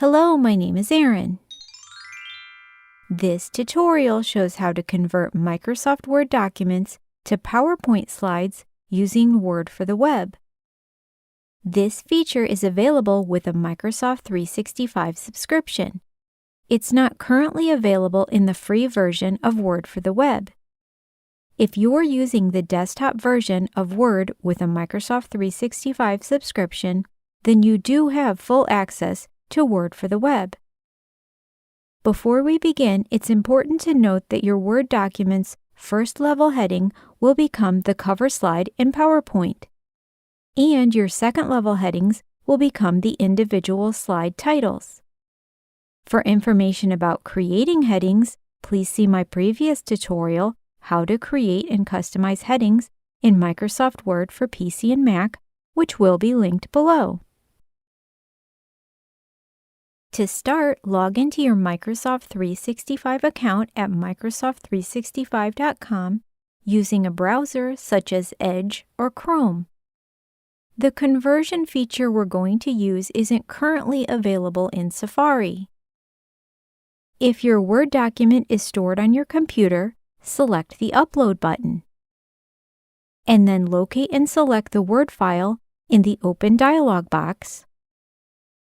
Hello, my name is Erin. This tutorial shows how to convert Microsoft Word documents to PowerPoint slides using Word for the web. This feature is available with a Microsoft 365 subscription. It's not currently available in the free version of Word for the web. If you're using the desktop version of Word with a Microsoft 365 subscription, then you do have full access to Word for the web. Before we begin, it's important to note that your Word document's first level heading will become the cover slide in PowerPoint, and your second level headings will become the individual slide titles. For information about creating headings, please see my previous tutorial, How to Create and Customize Headings in Microsoft Word for PC and Mac, which will be linked below. To start, log into your Microsoft 365 account at Microsoft365.com using a browser such as Edge or Chrome. The conversion feature we're going to use isn't currently available in Safari. If your Word document is stored on your computer, select the Upload button, and then locate and select the Word file in the Open dialog box,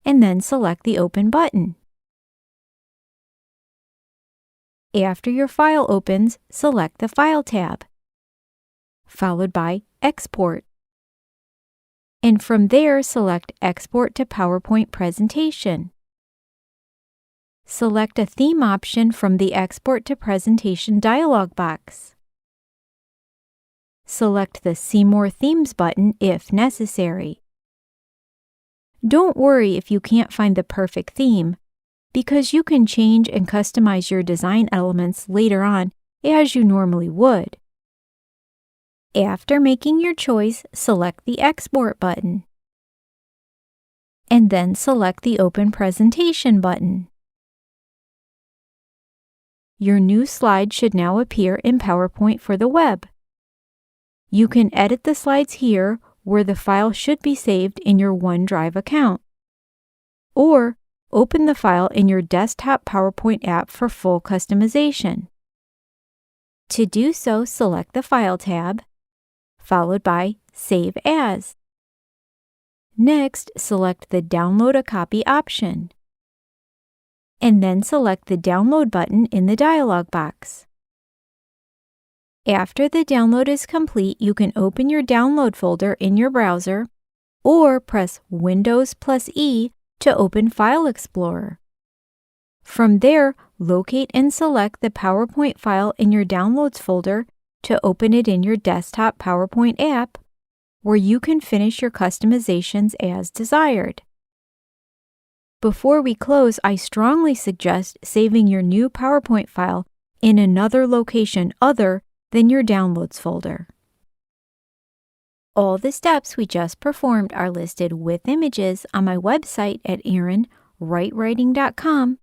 and then select the Open button. After your file opens, select the File tab, followed by Export. And from there, select Export to PowerPoint Presentation. Select a theme option from the Export to Presentation dialog box. Select the See More Themes button if necessary. Don't worry if you can't find the perfect theme, because you can change and customize your design elements later on as you normally would. After making your choice, select the Export button, and then select the Open Presentation button. Your new slide should now appear in PowerPoint for the web. You can edit the slides here, where the file should be saved in your OneDrive account, or open the file in your desktop PowerPoint app for full customization. To do so, select the File tab, followed by Save As. Next, select the Download a Copy option, and then select the Download button in the dialog box. After the download is complete, you can open your download folder in your browser or press Windows + E to open File Explorer. From there, locate and select the PowerPoint file in your Downloads folder to open it in your desktop PowerPoint app, where you can finish your customizations as desired. Before we close, I strongly suggest saving your new PowerPoint file in another location other than your Downloads folder. All the steps we just performed are listed with images on my website at erinwritewriting.com,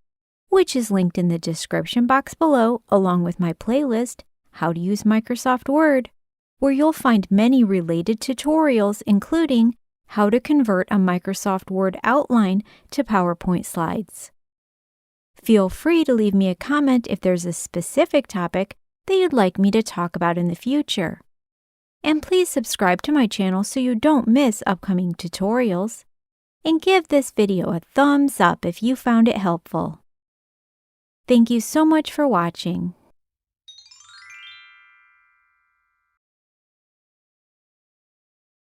which is linked in the description box below, along with my playlist, How to Use Microsoft Word, where you'll find many related tutorials, including how to convert a Microsoft Word outline to PowerPoint slides. Feel free to leave me a comment if there's a specific topic that you'd like me to talk about in the future. And please subscribe to my channel so you don't miss upcoming tutorials. And give this video a thumbs up if you found it helpful. Thank you so much for watching.